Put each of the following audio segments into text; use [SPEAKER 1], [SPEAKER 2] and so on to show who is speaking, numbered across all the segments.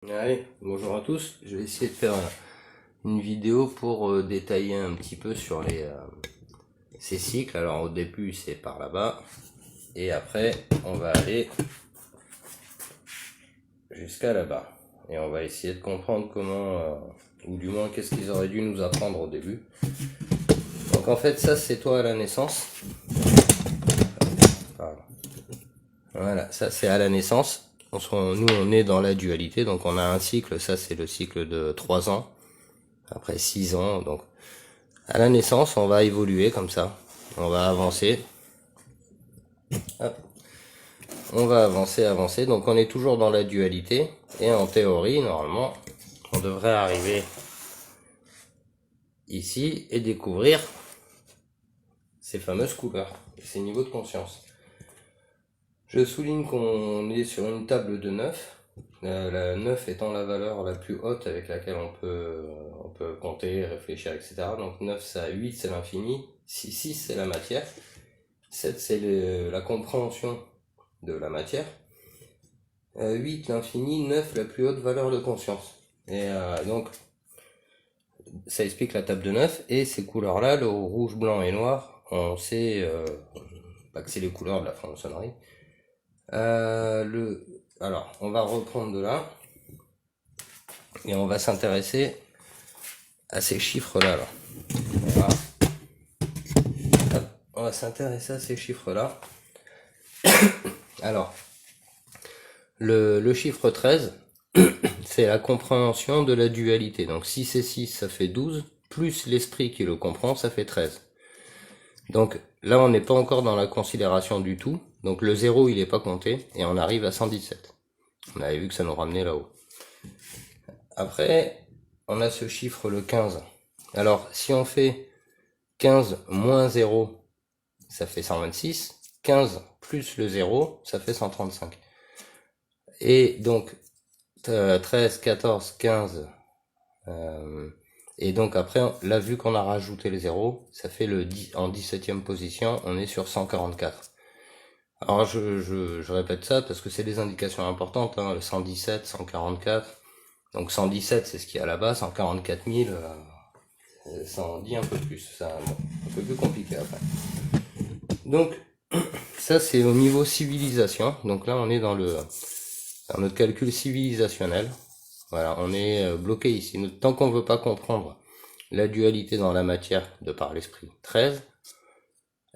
[SPEAKER 1] Allez, bonjour à tous. Je vais essayer de faire une vidéo pour détailler un petit peu sur ces cycles. Alors au début c'est par là-bas et après on va aller jusqu'à là-bas et on va essayer de comprendre comment ou du moins qu'est-ce qu'ils auraient dû nous apprendre au début. Donc en fait ça c'est toi à la naissance. Voilà, ça c'est à la naissance. Nous on est dans la dualité, donc on a un cycle, ça c'est le cycle de 3 ans, après 6 ans, donc à la naissance on va évoluer comme ça, on va avancer, hop. On va avancer, donc on est toujours dans la dualité, et en théorie normalement on devrait arriver ici et découvrir ces fameuses couleurs, et ces niveaux de conscience. Je souligne qu'on est sur une table de 9, la 9 étant la valeur la plus haute avec laquelle on peut compter, réfléchir, etc. Donc 9, ça, 8 c'est l'infini, 6 c'est la matière, 7 c'est la compréhension de la matière, 8 l'infini, 9 la plus haute valeur de conscience. Et donc ça explique la table de 9, et ces couleurs là, le rouge, blanc et noir, on sait que c'est les couleurs de la franc-maçonnerie. Alors, on va reprendre de là et on va s'intéresser à ces chiffres-là. Voilà. On va s'intéresser à ces chiffres-là. Alors, le chiffre 13, c'est la compréhension de la dualité. Donc 6 et 6, ça fait 12, plus l'esprit qui le comprend, ça fait 13. Donc là, on n'est pas encore dans la considération du tout. Donc le 0, il n'est pas compté, et on arrive à 117. On avait vu que ça nous ramenait là-haut. Après, on a ce chiffre, le 15. Alors, si on fait 15 moins 0, ça fait 126. 15 plus le 0, ça fait 135. Et donc, 13, 14, 15... et donc après, là, vu qu'on a rajouté le 0, ça fait en 17e position, on est sur 144. Alors je répète ça parce que c'est des indications importantes, hein, le 117, 144. Donc 117 c'est ce qu'il y a là-bas, 144 000, ça en dit un peu plus, ça, bon, un peu plus compliqué après. Donc ça c'est au niveau civilisation, donc là on est dans notre calcul civilisationnel. Voilà, on est bloqué ici. Tant qu'on ne veut pas comprendre la dualité dans la matière de par l'esprit 13,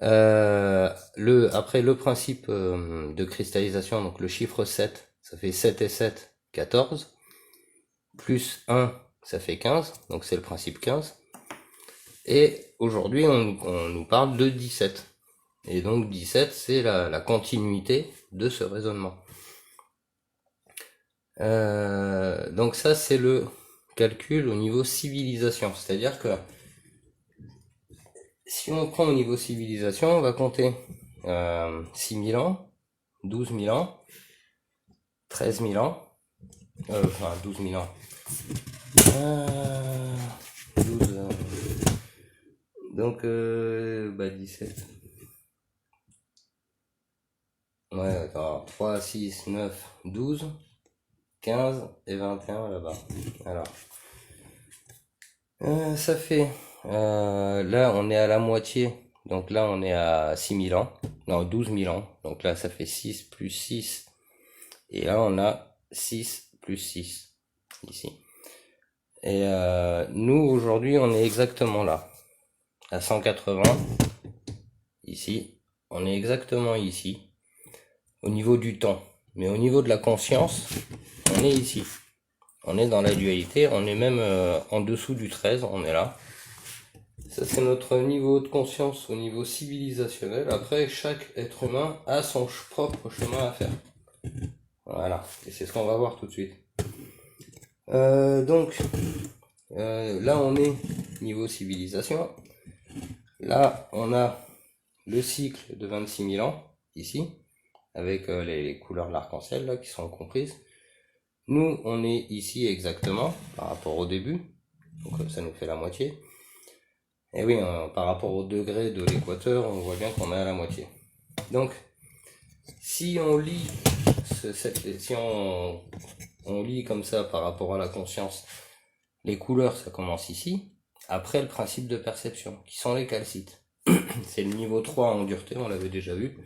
[SPEAKER 1] après le principe de cristallisation, donc le chiffre 7, ça fait 7 et 7, 14, plus 1, ça fait 15, donc c'est le principe 15. Et aujourd'hui, on nous parle de 17. Et donc 17, c'est la continuité de ce raisonnement. Donc ça, c'est le calcul au niveau civilisation. C'est-à-dire que si on prend au niveau civilisation, on va compter 6000 ans, 12 000 ans, 13 000 ans, enfin 12 000 ans, 12, donc 17. Ouais, attends, 3, 6, 9, 12, 15 et 21 là-bas. Alors, ça fait, là on est à la moitié, donc là on est à 6000 ans, non 12 000 ans, donc là ça fait 6 plus 6, et là on a 6 plus 6, ici. Et nous aujourd'hui on est exactement là, à 180, ici, on est exactement ici, au niveau du temps, mais au niveau de la conscience, on est ici. On est dans la dualité, on est même en dessous du 13, on est là. Ça c'est notre niveau de conscience au niveau civilisationnel. Après, chaque être humain a son propre chemin à faire. Voilà, et c'est ce qu'on va voir tout de suite. Donc, là on est niveau civilisation. Là on a le cycle de 26 000 ans, ici, avec les couleurs de l'arc-en-ciel là qui sont comprises. Nous, on est ici exactement, par rapport au début, donc ça nous fait la moitié. Et oui, par rapport au degré de l'équateur, on voit bien qu'on est à la moitié. Donc, si on lit, si on on lit comme ça par rapport à la conscience, les couleurs ça commence ici, après le principe de perception, qui sont les calcites. C'est le niveau 3 en dureté, on l'avait déjà vu.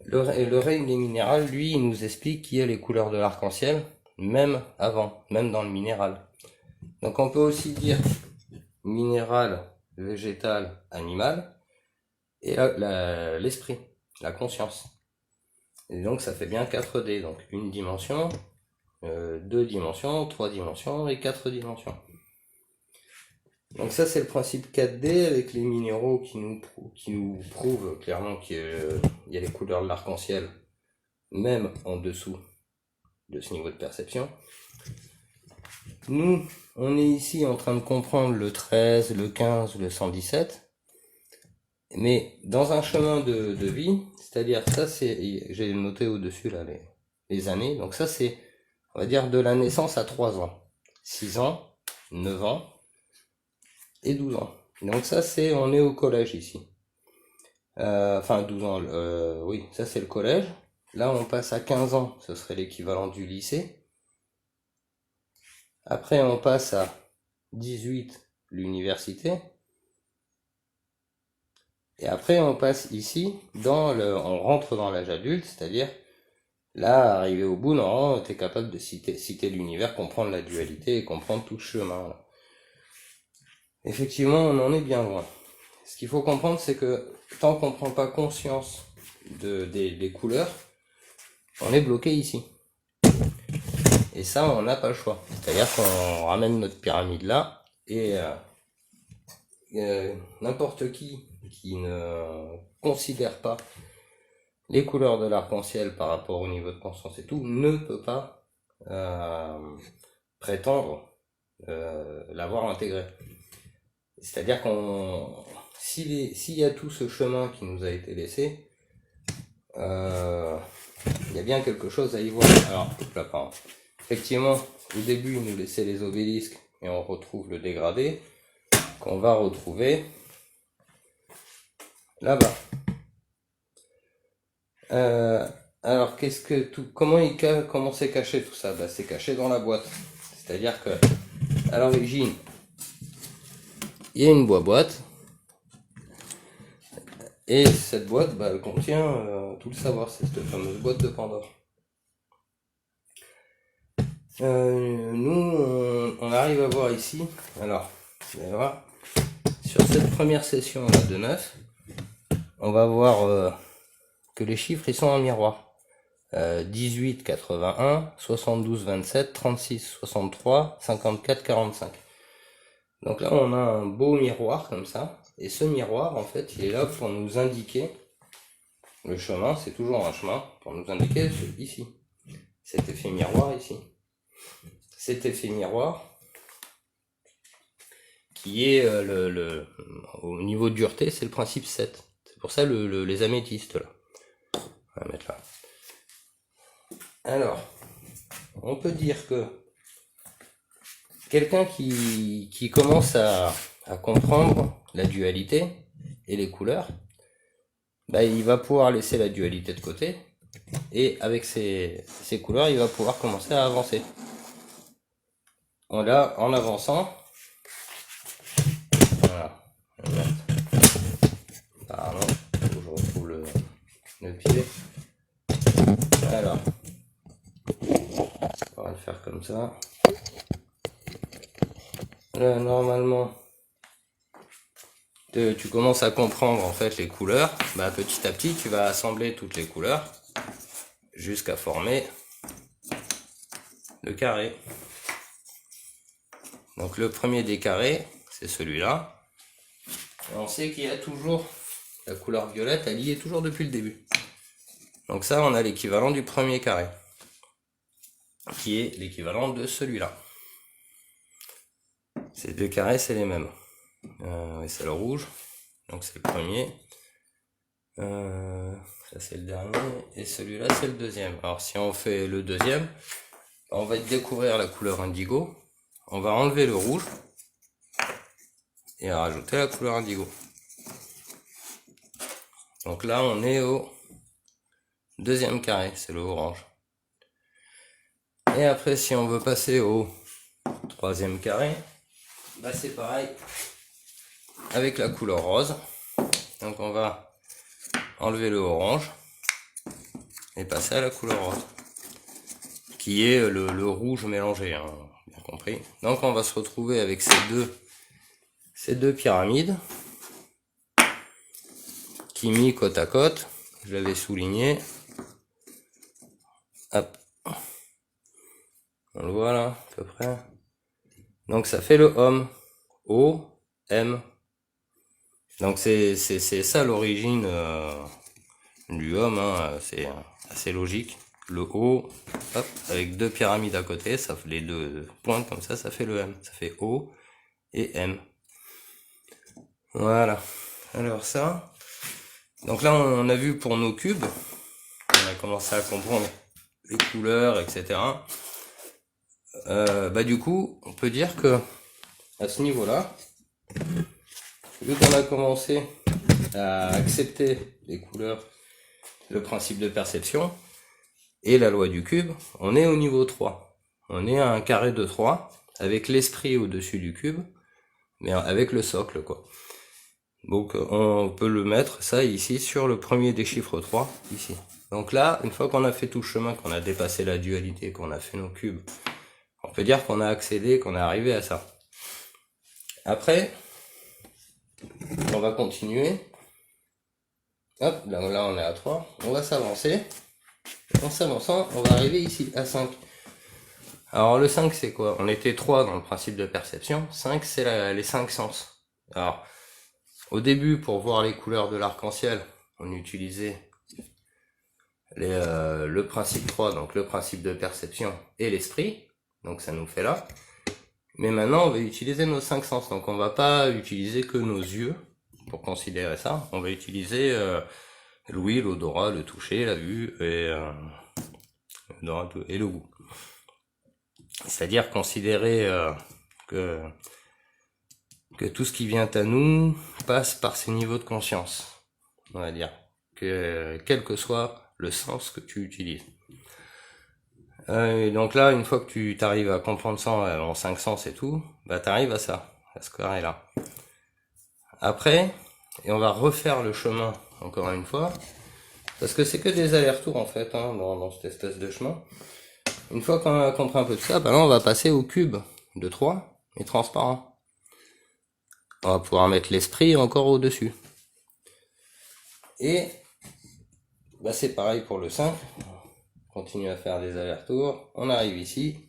[SPEAKER 1] Le règne des minérales, lui, il nous explique qu'il y a les couleurs de l'arc-en-ciel, même avant, même dans le minéral. Donc on peut aussi dire minéral, végétal, animal, et l'esprit, la conscience. Et donc ça fait bien 4D, donc une dimension, 2 dimensions, 3 dimensions et 4 dimensions. Donc ça c'est le principe 4D avec les minéraux qui nous prouvent clairement qu'il y a les couleurs de l'arc-en-ciel, même en dessous de ce niveau de perception. Nous, on est ici en train de comprendre le 13, le 15, le 117, mais dans un chemin de vie, c'est-à-dire ça c'est, j'ai noté au-dessus là les années, donc ça c'est, on va dire de la naissance à 3 ans, 6 ans, 9 ans et 12 ans. Donc ça c'est, on est au collège ici. Enfin 12 ans, oui, ça c'est le collège. Là on passe à 15 ans, ce serait l'équivalent du lycée. Après on passe à 18, l'université. Et après on passe ici, on rentre dans l'âge adulte, c'est-à-dire, là, arrivé au bout, normalement, tu es capable de citer l'univers, comprendre la dualité et comprendre tout le chemin. Là. Effectivement, on en est bien loin. Ce qu'il faut comprendre, c'est que tant qu'on ne prend pas conscience des couleurs, on est bloqué ici. Et ça, on n'a pas le choix. C'est-à-dire qu'on ramène notre pyramide là, et n'importe qui ne considère pas les couleurs de l'arc-en-ciel par rapport au niveau de conscience et tout, ne peut pas prétendre l'avoir intégré. C'est-à-dire s'il y a tout ce chemin qui nous a été laissé, il y a bien quelque chose à y voir. Alors, là, pardon. Effectivement, au début, il nous laissait les obélisques et on retrouve le dégradé qu'on va retrouver là-bas. Alors, comment c'est caché tout ça? Bah, c'est caché dans la boîte. C'est-à-dire que, à l'origine, il y a une boîte. Et cette boîte, bah, elle contient tout le savoir. C'est cette fameuse boîte de Pandore. Nous, on arrive à voir ici. Alors, vous allez voir. Sur cette première session là, de 9, on va voir que les chiffres ils sont en miroir. 18, 81, 72, 27, 36, 63, 54, 45. Donc là on a un beau miroir comme ça, et ce miroir en fait il est là pour nous indiquer le chemin, c'est toujours un chemin, pour nous indiquer ici, cet effet miroir ici. Cet effet miroir qui est au niveau de dureté, c'est le principe 7. C'est pour ça les améthystes là. On va mettre là. Alors, on peut dire que quelqu'un qui commence à comprendre la dualité et les couleurs, bah, il va pouvoir laisser la dualité de côté, et avec ces couleurs, il va pouvoir commencer à avancer. En avançant, voilà, pardon, faut que je retrouve le pied. Alors, on va le faire comme ça. Là, normalement, tu commences à comprendre en fait les couleurs. Bah, petit à petit, tu vas assembler toutes les couleurs jusqu'à former le carré. Donc le premier des carrés, c'est celui-là. Et on sait qu'il y a toujours la couleur violette, elle y est toujours depuis le début. Donc ça, on a l'équivalent du premier carré, qui est l'équivalent de celui-là. Ces deux carrés, c'est les mêmes. Et c'est le rouge, donc c'est le premier. Ça c'est le dernier, et celui-là c'est le deuxième. Alors si on fait le deuxième, on va découvrir la couleur indigo. On va enlever le rouge et rajouter la couleur indigo. Donc là on est au deuxième carré, c'est le orange. Et après, si on veut passer au troisième carré, bah c'est pareil avec la couleur rose. Donc on va enlever le orange et passer à la couleur rose, qui est le rouge mélangé, hein, bien compris. Donc on va se retrouver avec ces deux pyramides qui mis côte à côte, je l'avais souligné. Hop. On le voit là, à peu près. Donc ça fait le homme. O, M. Donc c'est ça l'origine du homme, hein. C'est assez logique. Le O, hop, avec deux pyramides à côté, ça fait les deux pointes comme ça fait le M. Ça fait O et M. Voilà. Alors ça. Donc là on a vu pour nos cubes, on a commencé à comprendre les couleurs, etc. Bah du coup, on peut dire que à ce niveau-là, vu qu'on a commencé à accepter les couleurs, le principe de perception et la loi du cube, on est au niveau 3. On est à un carré de 3 avec l'esprit au-dessus du cube, mais avec le socle, quoi. Donc on peut le mettre, ça, ici, sur le premier des chiffres 3, ici. Donc là, une fois qu'on a fait tout le chemin, qu'on a dépassé la dualité, qu'on a fait nos cubes, on peut dire qu'on a accédé, qu'on est arrivé à ça. Après, on va continuer. Hop, là on est à 3. On va s'avancer. En s'avançant, on va arriver ici, à 5. Alors le 5 c'est quoi? On était 3 dans le principe de perception. 5 c'est les 5 sens. Alors, au début, pour voir les couleurs de l'arc-en-ciel, on utilisait le principe 3, donc le principe de perception et l'esprit. Donc ça nous fait là. Mais maintenant, on va utiliser nos 5 sens. Donc on va pas utiliser que nos yeux pour considérer ça. On va utiliser l'ouïe, l'odorat, le toucher, la vue et le goût. C'est-à-dire considérer que tout ce qui vient à nous passe par ces niveaux de conscience. On va dire que quel que soit le sens que tu utilises. Donc là, une fois que tu t'arrives à comprendre ça en 5 sens et tout, bah t'arrives à ça, à ce carré-là. Après, et on va refaire le chemin encore une fois, parce que c'est que des allers-retours en fait, hein, dans cette espèce de chemin. Une fois qu'on a compris un peu de ça, bah là on va passer au cube de 3 et transparent. On va pouvoir mettre l'esprit encore au-dessus. Et bah c'est pareil pour le 5. On continue à faire des allers-retours. On arrive ici.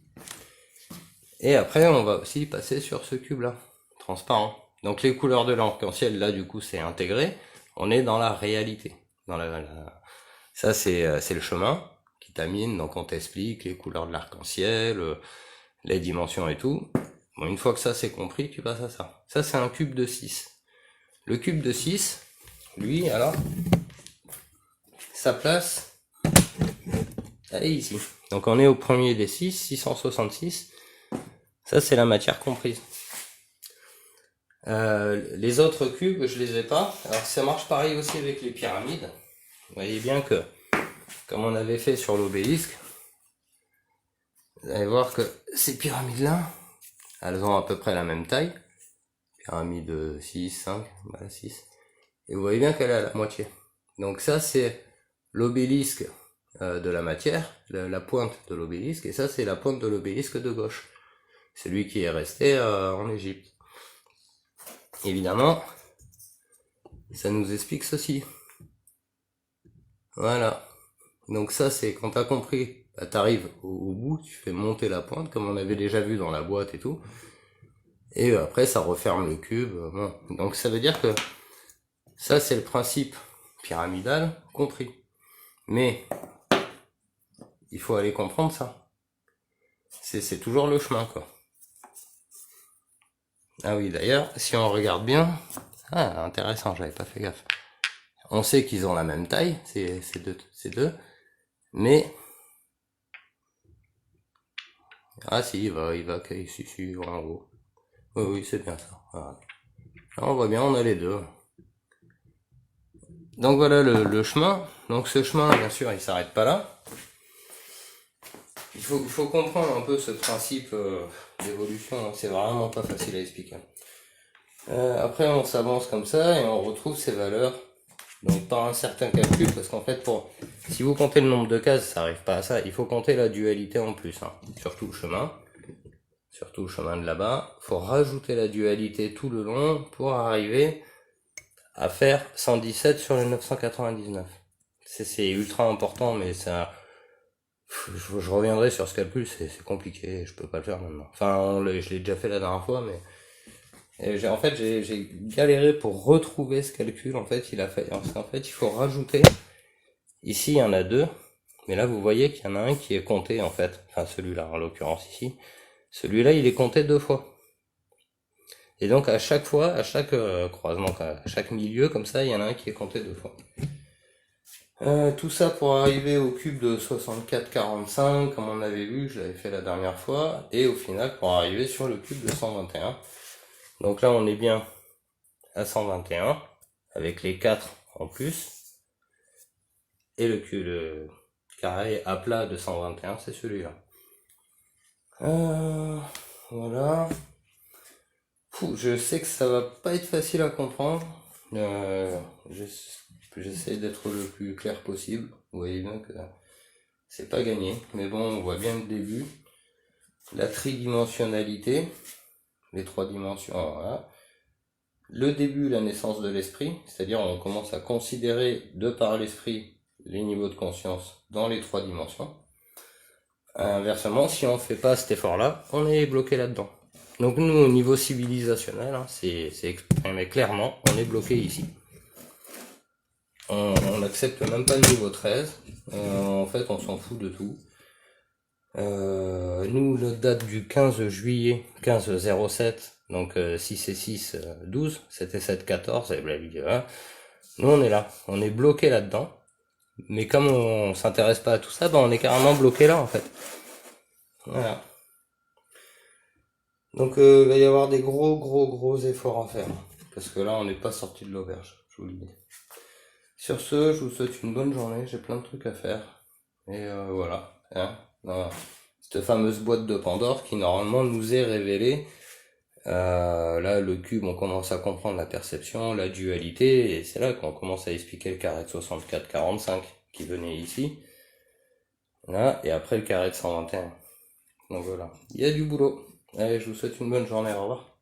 [SPEAKER 1] Et après on va aussi passer sur ce cube là, transparent. Donc les couleurs de l'arc-en-ciel là du coup c'est intégré. On est dans la réalité. Ça c'est le chemin qui t'amène, donc on t'explique les couleurs de l'arc-en-ciel, les dimensions et tout. Bon, une fois que ça c'est compris, tu passes à ça. Ça c'est un cube de 6. Le cube de 6, lui, alors, sa place, elle est ici. Donc on est au premier des 6, 666. Ça c'est la matière comprise. Les autres cubes, je les ai pas. Alors ça marche pareil aussi avec les pyramides. Vous voyez bien que, comme on avait fait sur l'obélisque, vous allez voir que ces pyramides-là, elles ont à peu près la même taille. Pyramide 6, 5, voilà 6. Et vous voyez bien qu'elle est à la moitié. Donc ça c'est l'obélisque de la matière, la pointe de l'obélisque, et ça c'est la pointe de l'obélisque de gauche. Celui qui est resté en Égypte. Évidemment, ça nous explique ceci. Voilà. Donc ça c'est quand t'as compris, bah, t'arrives au bout, tu fais monter la pointe comme on avait déjà vu dans la boîte et tout. Et après ça referme le cube. Bon. Donc ça veut dire que ça c'est le principe pyramidal compris. Mais il faut aller comprendre ça. C'est toujours le chemin quoi. Ah oui d'ailleurs, si on regarde bien, ah intéressant, j'avais pas fait gaffe. On sait qu'ils ont la même taille, ces deux, mais ah si, il va ici en haut. Oui, c'est bien ça. Voilà. Là, on voit bien, on a les deux. Donc voilà le chemin. Donc ce chemin, bien sûr, il s'arrête pas là. il faut comprendre un peu ce principe d'évolution, hein. C'est vraiment pas facile à expliquer. Après, on s'avance comme ça et on retrouve ces valeurs. Donc par un certain calcul, parce qu'en fait, si vous comptez le nombre de cases, ça arrive pas à ça. Il faut compter la dualité en plus, hein. Surtout le chemin de là-bas. Il faut rajouter la dualité tout le long pour arriver à faire 117 sur le 999. C'est ultra important, mais ça, je reviendrai sur ce calcul, c'est compliqué, je peux pas le faire maintenant. Enfin, je l'ai déjà fait la dernière fois, mais en fait, j'ai galéré pour retrouver ce calcul. En fait, il faut rajouter. Ici, il y en a deux, mais là, vous voyez qu'il y en a un qui est compté, en fait. Enfin, celui-là, en l'occurrence ici. Celui-là, il est compté 2 fois. Et donc, à chaque fois, à chaque croisement, à chaque milieu, comme ça, il y en a un qui est compté 2 fois. Tout ça pour arriver au cube de 64,45, comme on avait vu, je l'avais fait la dernière fois, et au final, pour arriver sur le cube de 121. Donc là, on est bien à 121, avec les 4 en plus, et le carré à plat de 121, c'est celui-là. Voilà. Je sais que ça va pas être facile à comprendre. J'essaie d'être le plus clair possible. Vous voyez bien que c'est pas gagné, mais bon, on voit bien le début. La tridimensionnalité, les 3 dimensions, voilà. Le début, la naissance de l'esprit, c'est-à-dire on commence à considérer de par l'esprit les niveaux de conscience dans les 3 dimensions. Inversement, si on fait pas cet effort-là, on est bloqué là-dedans. Donc nous, au niveau civilisationnel, hein, c'est exprimé clairement, on est bloqué ici. On n'accepte même pas le niveau 13. En fait, on s'en fout de tout. Nous, la date du 15 juillet 1507, donc 6 et 6, 12, c'était 7-14, et blablabla. Nous, on est là, on est bloqué là-dedans. Mais comme on s'intéresse pas à tout ça, ben on est carrément bloqué là, en fait. Voilà. Donc, il va y avoir des gros efforts à faire. Parce que là, on n'est pas sorti de l'auberge, je vous le dis. Sur ce, je vous souhaite une bonne journée, j'ai plein de trucs à faire. Et voilà. Hein, voilà. Cette fameuse boîte de Pandore qui normalement nous est révélée. Là, le cube, on commence à comprendre la perception, la dualité, et c'est là qu'on commence à expliquer le carré de 64-45 qui venait ici. Là, et après le carré de 121. Donc voilà. Il y a du boulot. Allez, je vous souhaite une bonne journée, au revoir.